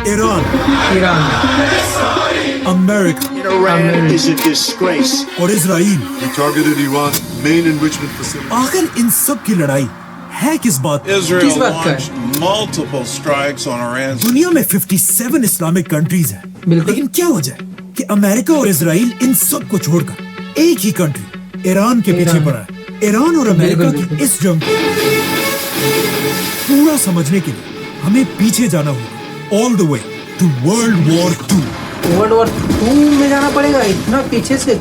Iran America Iran is a disgrace. اور اسرائیل We targeted Iran's main enrichment facility. آخر ان سب کی لڑائی ہے کس بات پر؟ Israel Kiss back, launched multiple strikes on Iran's. دنیا میں 57 اسلامک کنٹریز ہیں بالکل۔ لیکن کیا وجہ ہے کہ امریکہ اور اسرائیل ان سب کو چھوڑ کر ایک ہی کنٹری ایران کے پیچھے پڑا ہے؟ ایران اور امریکہ بالکل، کی بالکل۔ اس جنگ کو پورا سمجھنے کے لیے ہمیں پیچھے جانا ہوگا all the way to World War II۔ World War II میں جانا پڑے گا اتنا پیچھے سے؟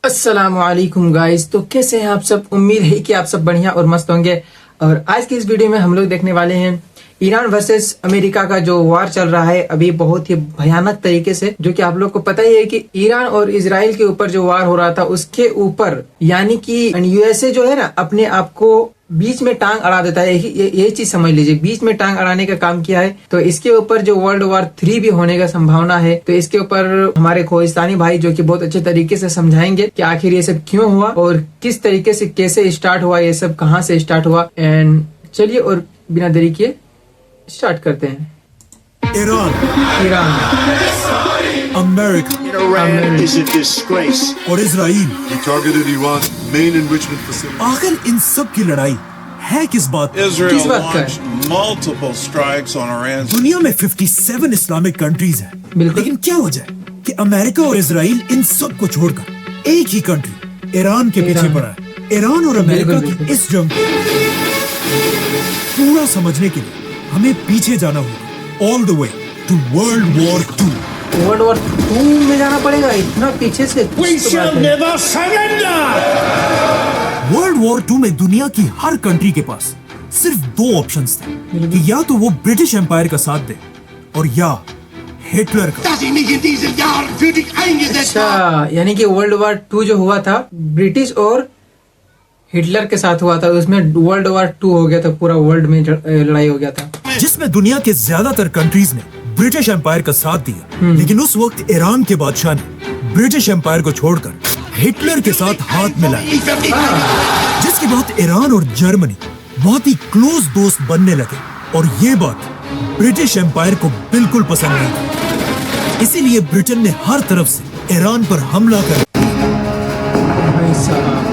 السلام علیکم گائز، تو کیسے ہیں آپ سب؟ امید ہے کہ آپ سب بڑھیا اور مست ہوں گے۔ اور آج کی اس ویڈیو میں ہم لوگ دیکھنے والے ہیں ایران ورسز امریکہ کا جو وار چل رہا ہے ابھی بہت ہی بھیانک طریقے سے، جو کہ آپ لوگ کو پتہ ہی ہے کہ ایران اور اسرائیل کے اوپر جو وار ہو رہا تھا اس کے اوپر یعنی کہ یو ایس اے جو ہے نا اپنے آپ کو بیچ میں ٹانگ اڑا دیتا ہے۔ یہ چیز سمجھ لیجیے، بیچ میں ٹانگ اڑانے کا کام کیا ہے۔ تو اس کے اوپر جو ورلڈ وار 3 بھی ہونے کا سمبھاونا ہے، تو اس کے اوپر ہمارے کوہستانی بھائی جو کہ بہت اچھے طریقے سے سمجھائیں گے کہ آخر یہ سب کیوں ہوا اور کس طریقے سے کیسے اسٹارٹ ہوا، یہ سب کہاں سے اسٹارٹ ہوا۔ اینڈ چلیے اور بنا دیری کیے اسٹارٹ کرتے ہیں۔ ایران امریکہ Iran is a disgrace. اور اسرائیل We targeted Iran's main enrichment facility. آخر ان سب کی لڑائی ہے کس بات پر؟ Israel Kiss back, launched multiple strikes on Iran's. دنیا میں 57 اسلامک کنٹریز ہیں بالکل۔ لیکن کیا وجہ ہے کہ امریکہ اور اسرائیل ان سب کو چھوڑ کر ایک ہی کنٹری ایران کے پیچھے پڑا ہے؟ ایران اور امریکہ بالکل، کی بالکل۔ اس جنگ کو پورا سمجھنے کے لیے ہمیں پیچھے جانا ہوگا all the way to World War II۔ World War II میں جانا پڑے گا اتنا پیچھے سے؟ World War II میں دنیا کی ہر کنٹری کے پاس صرف 2 آپشنز تھے کہ یا تو وہ برٹش امپائر کا ساتھ دے اور یا ہٹلر کا۔ اچھا، یعنی کہ ورلڈ وار 2 جو ہوا تھا برٹش اور ہٹلر کے ساتھ ہوا تھا، اس میں ورلڈ وار 2 ہو گیا تھا، پورا ورلڈ میں لڑائی ہو گیا تھا، جس میں دنیا کے زیادہ تر کنٹریز نے برٹش امپائر کا ساتھ دیا، لیکن اس وقت ایران کے بادشاہ نے برٹش امپائر کو چھوڑ کر ہٹلر کے ساتھ ہاتھ ملایا، جس کے بعد ایران اور جرمنی بہت ہی کلوز دوست بننے لگے اور یہ بات برٹش امپائر کو بالکل پسند نہیں تھی۔ اسی لیے برٹن نے ہر طرف سے ایران پر حملہ کر بھائی صاحب۔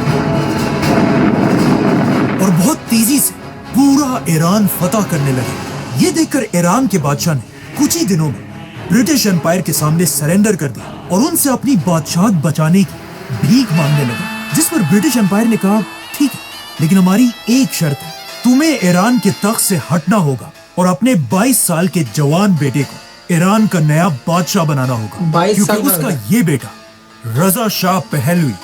اور بہت تیزی سے پورا ایران فتح کرنے لگے۔ یہ دیکھ کر ایران کے بادشاہ نے کچھ ہی دنوں میں برٹش امپائر کے سامنے سرنڈر کر دیا اور ان سے اپنی بادشاہت بچانے کی بھیک مانگنے لگا، جس پر برٹش امپائر نے کہا ٹھیک ہے، لیکن ہماری ایک شرط ہے، تمہیں ایران کے تخت سے ہٹنا ہوگا اور اپنے 22 سال کے جوان بیٹے کو ایران کا نیا بادشاہ بنانا ہوگا، 22 سال کیونکہ اس کا کا یہ بیٹا رضا شاہ پہلوی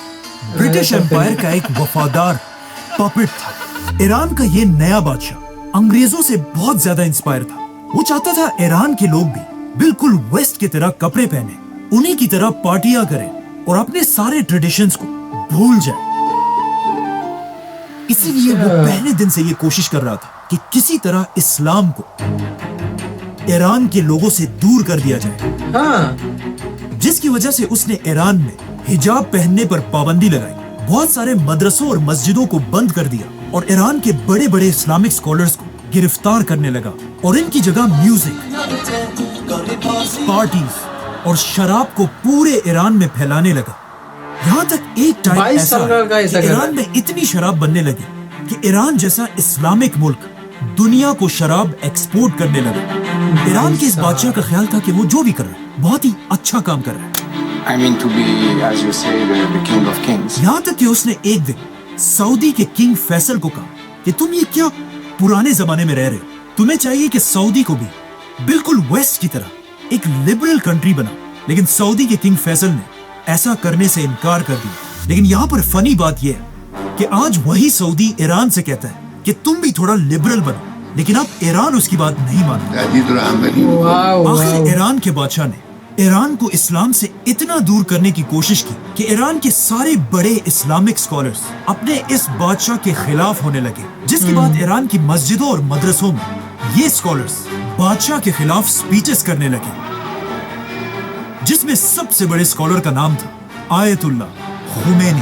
برٹش امپائر کا ایک وفادار پپٹ تھا۔ ایران کا یہ نیا بادشاہ انگریزوں سے بہت زیادہ انسپائر تھا۔ وہ چاہتا تھا ایران کے لوگ بھی بالکل ویسٹ کی طرح کپڑے پہنے، انہی کی طرح پارٹیاں کریں اور اپنے سارے ٹریڈیشنز کو بھول جائیں۔ اسی لیے وہ پہلے دن سے یہ کوشش کر رہا تھا کہ کسی طرح اسلام کو ایران کے لوگوں سے دور کر دیا جائے، ہاں، جس کی وجہ سے اس نے ایران میں حجاب پہننے پر پابندی لگائی، بہت سارے مدرسوں اور مسجدوں کو بند کر دیا اور ایران کے بڑے بڑے اسلامک اسکالرز کو گرفتار کرنے لگا اور ان کی جگہ میوزک، پارٹیز اور شراب کو پورے ایران میں پھیلانے لگا۔ یہاں تک ایک ٹائم 22 ایسا سال کا ہے ایسا کہ کر رہا ایران میں اتنی شراب بننے لگی کہ ایران جیسا اسلامک ملک دنیا کو شراب ایکسپورٹ کرنے لگا۔ ایران کے اس بادشاہ کا خیال تھا کہ وہ جو بھی کر رہا ہے بہت ہی اچھا کام کر رہا ہے، I mean to be, as you say, the king of kings. یہاں تک کہ اس نے ایک دن سعودی کے کنگ فیصل کو کہا کہ تم یہ کیا پرانے زمانے میں رہ رہے ہو، تمہیں چاہیے کہ سعودی کو بھی بالکل ویسٹ کی طرح ایک لبرل کنٹری بنا، لیکن سعودی کے کنگ فیصل نے ایسا کرنے سے انکار کر دیا۔ لیکن یہاں پر فنی بات یہ ہے کہ آج وہی سعودی ایران سے کہتا ہے کہ تم بھی تھوڑا لبرل بنو، لیکن اب ایران اس کی بات نہیں مانتا۔ واو آخر واو۔ ایران کے بادشاہ نے ایران کو اسلام سے اتنا دور کرنے کی کوشش کی کہ ایران کے سارے بڑے اسلامک اسکالرز اپنے اس بادشاہ کے خلاف ہونے لگے، جس کے بعد ایران کی مسجدوں اور مدرسوں میں یہ اسکالرز بادشاہ کے خلاف سپیچز کرنے لگے، جس میں سب سے بڑے اسکالر کا نام تھا آیت اللہ خمینی۔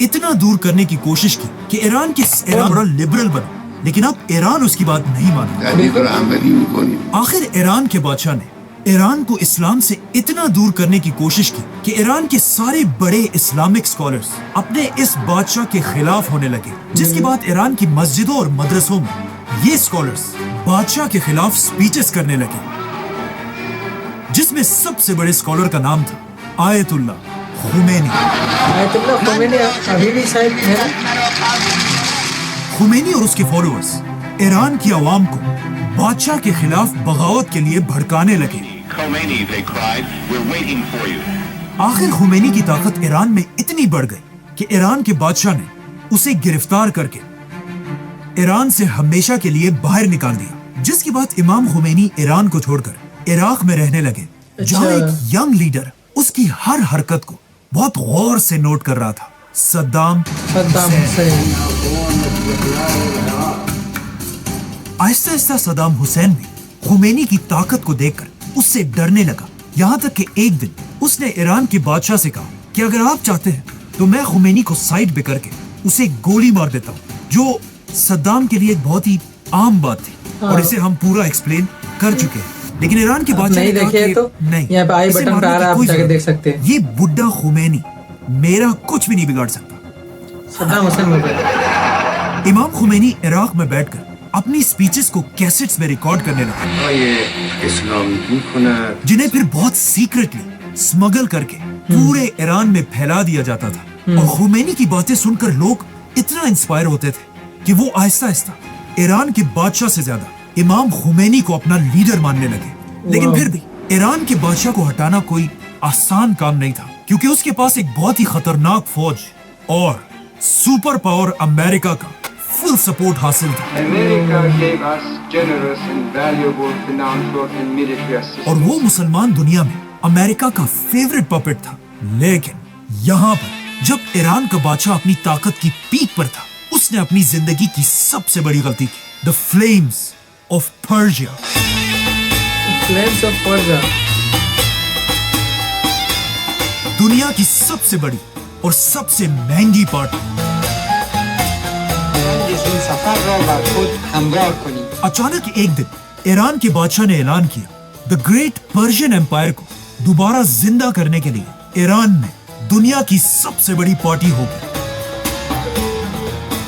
اتنا دور کرنے کی کوشش کی کہ ایران بڑا لبرل بنا، لیکن اب ایران اس کی بات نہیں مانتا۔ آخر ایران کے بادشاہ نے ایران کو اسلام سے اتنا دور کرنے کی کوشش کی کہ ایران کے سارے بڑے اسلامک اسکالرز اپنے اس بادشاہ کے خلاف ہونے لگے، جس کے بعد ایران کی مسجدوں اور مدرسوں میں یہ اسکالرز بادشاہ کے خلاف سپیچز کرنے لگے، جس میں سب سے بڑے اسکالر کا نام تھا آیت اللہ خمینی۔ آیت اللہ خمینی ابھی بھی شاید ہے نا؟ خمینی اور اس کے فالوورز ایران کی عوام کو بادشاہ کے خلاف بغاوت کے لیے بھڑکانے لگے۔ Khomeini, they cried, we're waiting for you. آخر خمینی کی طاقت ایران میں اتنی بڑھ گئی کہ ایران کے بادشاہ نے اسے گرفتار کر کے ایران سے ہمیشہ کے لیے باہر نکال دیا، جس کے بعد امام خمینی ایران کو چھوڑ کر عراق میں رہنے لگے، جہاں ایک ینگ لیڈر اس کی ہر حرکت کو بہت غور سے نوٹ کر رہا تھا، صدام حسین۔ آہستہ آہستہ صدام حسین بھی خمینی کی طاقت کو دیکھ کر اس سے ڈرنے لگا، یہاں تک کہ ایک دن اس نے ایران کے بادشاہ سے کہا کہ اگر آپ چاہتے ہیں تو میں خمینی کو سائڈ پہ کر کے اسے گولی مار دیتا ہوں، جو صدام کے لیے ایک بہت ہی عام بات تھی اور اسے ہم پورا ایکسپلین کر چکے ہیں، لیکن ایران کے بادشاہ نے کہا کہ نہیں، یہاں پہ آئی بٹن پہ آ رہا ہے، آپ جا کے دیکھ سکتے ہیں، یہ بڈھا خمینی میرا کچھ بھی نہیں بگاڑ سکتا۔ صدام حسین ہو گیا۔ امام خمینی عراق میں بیٹھ کر اپنی سپیچز کو کیسٹس میں ریکارڈ کرنے لگا، جنہیں پھر بہت سیکرٹلی اسمگل کر کے پورے ایران میں پھیلا دیا جاتا تھا، اور خمینی کی باتیں سن کر لوگ اتنا انسپائر ہوتے تھے کہ وہ آہستہ آہستہ ایران کے بادشاہ سے زیادہ امام خمینی کو اپنا لیڈر ماننے لگے۔ لیکن پھر بھی ایران کے بادشاہ کو ہٹانا کوئی آسان کام نہیں تھا، کیونکہ اس کے پاس ایک بہت ہی خطرناک فوج اور سپر پاور امریکہ کا فل سپورٹ حاصل تھا، America gave us generous and valuable financial and military assistance. اور وہ مسلمان دنیا میں امریکہ کا فیورٹ پپٹ تھا۔ لیکن یہاں پر جب ایران کا بادشاہ اپنی طاقت کی پیک پر تھا، اس نے اپنی زندگی کی سب سے بڑی غلطی کی، The Flames of Persia۔ Flames of Persia دنیا کی سب سے بڑی اور سب سے مہنگی پارٹی اچانک ایک دن ایران کے بادشاہ نے اعلان کیا دا گریٹ پرشین امپائر کو دوبارہ زندہ کرنے کے لیے ایران میں دنیا کی سب سے بڑی پارٹی ہوگی۔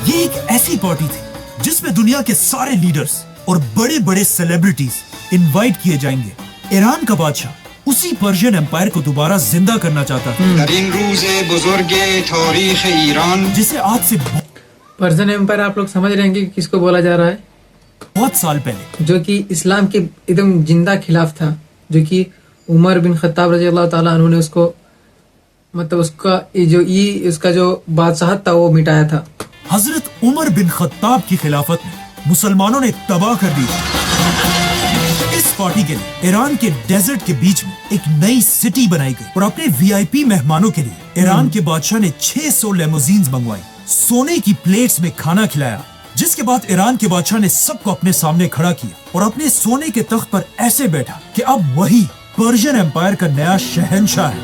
یہ ایک ایسی پارٹی تھی جس میں دنیا کے سارے لیڈرز اور بڑے بڑے سیلیبریٹیز انوائٹ کیے جائیں گے۔ ایران کا بادشاہ اسی پرشین امپائر کو دوبارہ زندہ کرنا چاہتا تھا، در این روز بزرگ تاریخ ایران، جسے آج سے پرشین امپائر آپ لوگ سمجھ رہے ہیں کہ کس کو بولا جا رہا ہے، بہت سال پہلے، جو کہ اسلام کے ایک دم زندہ خلاف تھا، جو کہ عمر بن خطاب رضی اللہ تعالیٰ عنہ نے اس کو مطلب اس کا جو بادشاہت تھا وہ مٹایا تھا۔ حضرت عمر بن خطاب کی خلافت میں مسلمانوں نے تباہ کر دی۔ اس پارٹی کے لیے ایران کے ڈیزرٹ کے بیچ میں ایک نئی سٹی بنائی گئی اور اپنے وی آئی پی مہمانوں کے لیے ایران کے بادشاہ نے 600 لیموزینز منگوائی، سونے کی پلیٹس میں کھانا کھلایا، جس کے بعد ایران کے بادشاہ نے سب کو اپنے سامنے کھڑا کیا اور اپنے سونے کے تخت پر ایسے بیٹھا کہ اب وہی پرشین امپائر کا نیا شہنشاہ ہے۔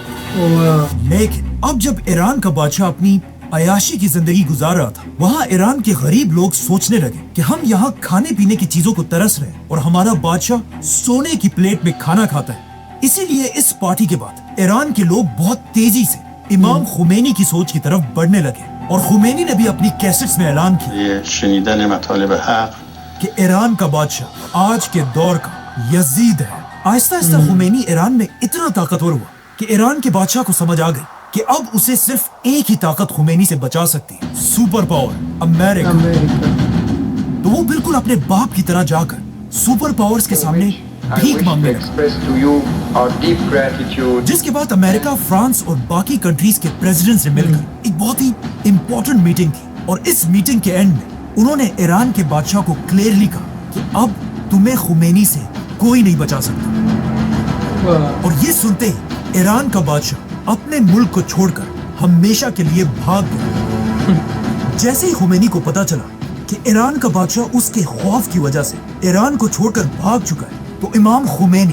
لیکن اب جب ایران کا بادشاہ اپنی عیاشی کی زندگی گزار رہا تھا، وہاں ایران کے غریب لوگ سوچنے لگے کہ ہم یہاں کھانے پینے کی چیزوں کو ترس رہے ہیں اور ہمارا بادشاہ سونے کی پلیٹ میں کھانا کھاتا ہے۔ اسی لیے اس پارٹی کے بعد ایران کے لوگ بہت تیزی سے امام خمینی کی سوچ کی طرف بڑھنے لگے، اور خمینی نے بھی اپنی کیسٹس میں اعلان کیا شنیدن مطالب حق کہ ایران کا بادشاہ آج کے دور کا یزید ہے۔ آہستہ آہستہ خمینی ایران میں اتنا طاقتور ہوا کہ ایران کے بادشاہ کو سمجھ آ گئی کہ اب اسے صرف ایک ہی طاقت خمینی سے بچا سکتی ہے، سپر پاور امریکہ۔ تو وہ بالکل اپنے باپ کی طرح جا کر سپر پاورز کے سامنے بھیک مانگنے لگا، جس کے بعد امریکہ، فرانس اور باقی کنٹریز کے پریزیڈنٹ سے مل کر ایک بہت ہی امپورٹنٹ میٹنگ کی، اور اس میٹنگ کے اینڈ میں انہوں نے ایران کے بادشاہ کو کلیئرلی کہا کہ اب تمہیں خمینی سے کوئی نہیں بچا سکتا۔ اور یہ سنتے ہی ایران کا بادشاہ اپنے ملک کو چھوڑ کر ہمیشہ کے لیے بھاگ گیا۔ جیسے ہی خمینی کو پتا چلا کہ ایران کا بادشاہ اس کے خوف کی وجہ سے ایران کو چھوڑ کر بھاگ چکا ہے، تو امام Khomeini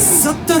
70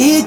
1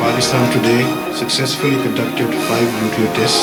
Pakistan today successfully conducted 5 nuclear tests.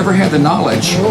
ever had the knowledge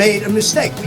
made a mistake.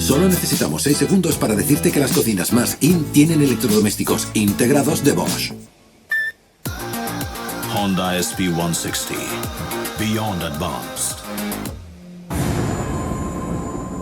Solo necesitamos 6 segundos para decirte que las cocinas más IN tienen electrodomésticos integrados de Bosch. Honda SP160 Beyond Advanced.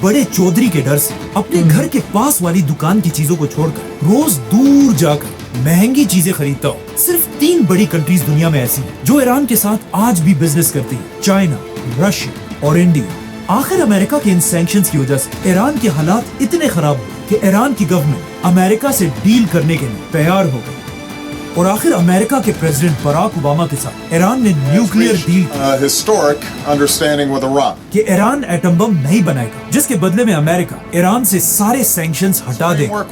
بڑے چودھری کے ڈر سے اپنے گھر کے پاس والی دکان کی چیزوں کو چھوڑ کر روز دور جا کر مہنگی چیزیں خریدتا ہو. صرف 3 بڑی کنٹریز دنیا میں ایسی ہیں جو ایران کے ساتھ آج بھی بزنس کرتی ہیں: چائنا، رشیا اور انڈیا. آخر امریکہ کے ان سینکشنز کی وجہ سے ایران کے حالات اتنے خراب ہوئے کہ ایران کی گورنمنٹ امریکہ سے ڈیل کرنے کے لیے تیار ہو گئی اور آخر امریکہ کے پریزیڈنٹ براک اوباما کے ساتھ ایران نے نیوکلیئر ڈیل کہ ایران ایٹم بم نہیں بنائے گا، جس کے بدلے میں امریکہ ایران سے سارے سینکشنز ہٹا دے گا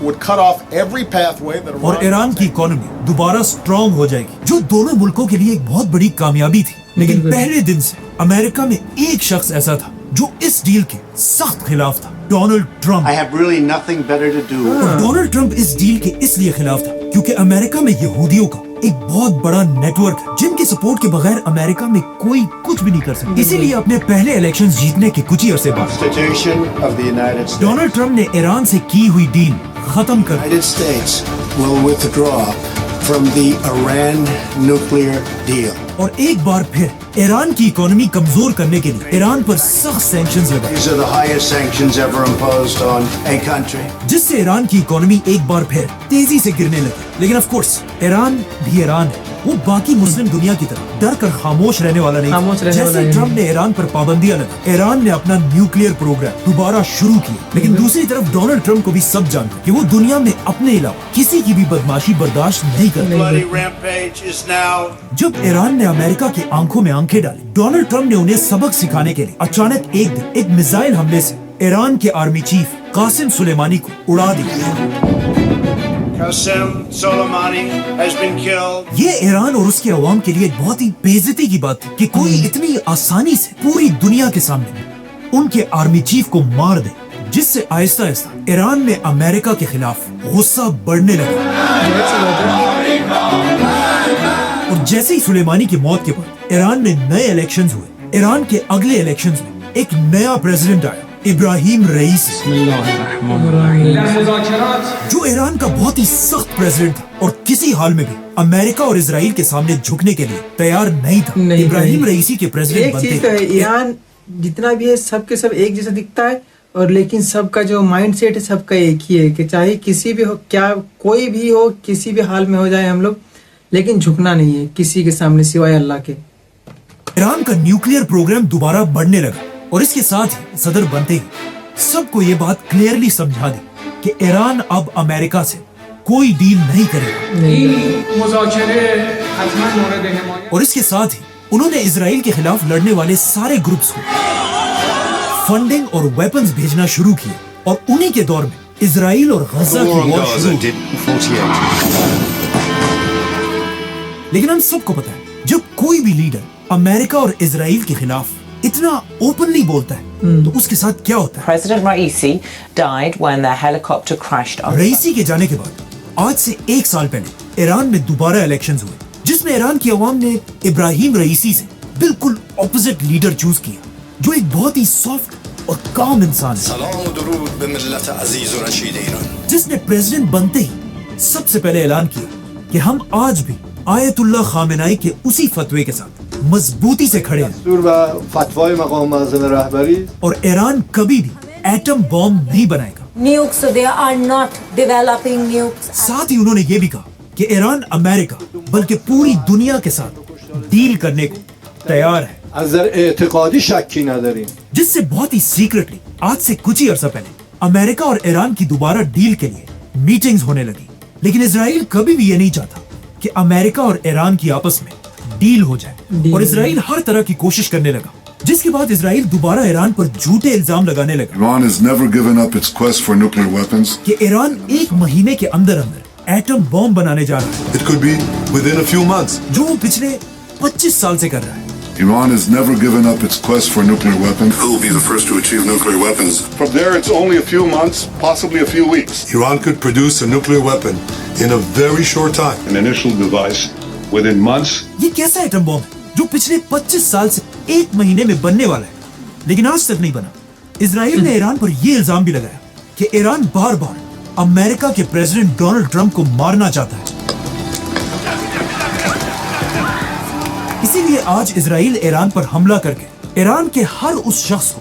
اور ایران کی اکانومی دوبارہ سٹرونگ ہو جائے گی، جو دونوں ملکوں کے لیے ایک بہت بڑی کامیابی تھی. لیکن پہلے دن سے امریکہ میں ایک شخص ایسا تھا جو اس ڈیل کے سخت خلاف تھا: Donald Trump. I have really nothing better to do. اور ڈونلڈ ٹرمپ اس ڈیل کے اس لیے خلاف تھا کیونکہ امریکہ میں یہودیوں کا ایک بہت بڑا نیٹ ورک ہے جن کے سپورٹ کے بغیر امریکہ میں کوئی کچھ بھی نہیں کر سکتا. اسی لیے اپنے پہلے الیکشنز جیتنے کے کچھ ہی عرصے بعد Constitution of the United States. Donald Trump نے ایران سے کی ہوئی ڈیل ختم کر دی. United States will withdraw from the Iran nuclear deal. اور ایک بار پھر ایران کی اکانومی کمزور کرنے کے لیے ایران پر سخت سینکشنز لگائے، These are the highest sanctions ever imposed on a country. جس سے ایران کی اکانومی ایک بار پھر تیزی سے گرنے لگی. لیکن آف کورس ایران بھی ایران ہے، وہ باقی مسلم دنیا کی طرح ڈر کر خاموش رہنے والا نہیں. جیسے ٹرمپ نے ایران پر پابندیاں لگا، ایران نے اپنا نیوکلیئر پروگرام دوبارہ شروع کیا. لیکن دوسری طرف ڈونلڈ ٹرمپ کو بھی سب جانتے کہ وہ دنیا میں اپنے علاوہ کسی کی بھی بدماشی برداشت نہیں کرتے. Bloody rampage is now. جب ایران نے امریکہ کی آنکھوں میں آنکھیں ڈالی، ڈونلڈ ٹرمپ نے انہیں سبق سکھانے کے لیے اچانک ایک دن ایک میزائل حملے سے ایران کے آرمی چیف قاسم سلیمانی کو اڑا دیا. Qasem Soleimani has been killed. یہ ایران اور اس کے عوام کے لیے بہت ہی بے عزتی کی بات تھی کہ کوئی اتنی آسانی سے پوری دنیا کے سامنے ان کے آرمی چیف کو مار دے، جس سے آہستہ آہستہ ایران میں امریکہ کے خلاف غصہ بڑھنے لگا. اور جیسے ہی سلیمانی کی موت کے بعد ایران میں نئے الیکشنز ہوئے. ایران کے اگلے الیکشنز میں ایک نیا پریزیڈنٹ آیا، ابراہیم رئیسی، جو ایران کا بہت ہی سخت پریزیڈنٹ تھا اور کسی حال میں بھی امریکہ اور اسرائیل کے سامنے جھکنے کے لیے تیار نہیں تھا. ابراہیم رئیسی کے پریزیڈنٹ بنتے ایران جتنا بھی ہے سب کے سب ایک جیسا دکھتا ہے، اور لیکن سب کا جو مائنڈ سیٹ ہے سب کا ایک ہی ہے کہ چاہے کسی بھی ہو، کیا کوئی بھی ہو، کسی بھی حال میں ہو جائے ہم لوگ، لیکن جھکنا نہیں ہے کسی کے سامنے سوائے اللہ کے. ایران کا نیوکلیئر پروگرام دوبارہ بڑھنے لگا اور اس کے ساتھ ہی صدر بنتے ہی سب کو یہ بات کلیئرلی سمجھا دی کہ ایران اب امریکہ سے کوئی ڈیل نہیں کرے گا. اور اس کے ساتھ ہی انہوں نے اسرائیل کے خلاف لڑنے والے سارے گروپس کو فنڈنگ اور ویپنز بھیجنا شروع کیے اور انہی کے دور میں اسرائیل اور غزہ کی وار شروع ہوئی. لیکن ہم سب کو پتا ہے جب کوئی بھی لیڈر امریکہ اور اسرائیل کے خلاف اتنا اوپنلی بولتا ہے تو اس کے ساتھ کیا ہوتا ہے. President Raisi died when the helicopter crashed on. Raisi کے جانے کے بعد آج سے 1 سال پہلے ایران میں دوبارہ الیکشنز ہوئے، جس میں ایران کی عوام نے ابراہیم رئیسی سے بالکل اپوزٹ لیڈر چوز کیا، جو ایک بہت ہی سافٹ اور کام انسان ہے. سلام و درود به ملت عزیز و رشید ایران. جس نے پریزیڈنٹ بنتے ہی سب سے پہلے اعلان کیا کہ ہم آج بھی آیت اللہ خامنائی کے اسی فتوے کے ساتھ مضبوطی سے کھڑے ہیں اور ایران کبھی بھی ایٹم بم نہیں بنائے گا. Nukes, they are not developing nukes. ساتھ ہی انہوں نے یہ بھی کہا کہ ایران امریکہ بلکہ پوری دنیا کے ساتھ ڈیل کرنے کو تیار ہے. از نظر اعتقادی شکی نداریم. جس سے بہت ہی سیکرٹلی آج سے کچھ ہی عرصہ پہلے امریکہ اور ایران کی دوبارہ ڈیل کے لیے میٹنگز ہونے لگی. لیکن اسرائیل کبھی بھی یہ نہیں چاہتا کہ امریکہ اور ایران کی آپس میں ڈیل ہو جائے اور اسرائیل ہر طرح کی کوشش کرنے لگا، جس کے بعد اسرائیل دوبارہ ایران پر جھوٹے الزام لگانے لگا. Iran has never given up its quest for nuclear weapons. کہ ایران 1 مہینے کے اندر ایٹم بم بنانے جا رہا ہے. It could be within a few months. جو وہ پچھلے 25 سال سے کر رہا ہے. Iran has never given up its quest for nuclear weapons. Who will be the first to achieve nuclear weapons? From there, it's only a few months, possibly a few weeks. Iran could produce a nuclear weapon in a very short time. An initial device within months. یہ کیسا atom bomb ہے جو پچھلے 25 سال سے 1 مہینے میں بننے والا ہے لیکن آج تک نہیں بنا. اسرائیل نے ایران پر یہ الزام بھی لگایا کہ ایران بار بار امریکہ کے پریزیڈنٹ ڈونلڈ ٹرمپ کو مارنا چاہتا ہے. اسی لیے آج اسرائیل ایران پر حملہ کر کے ایران کے ہر اس شخص کو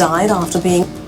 died after being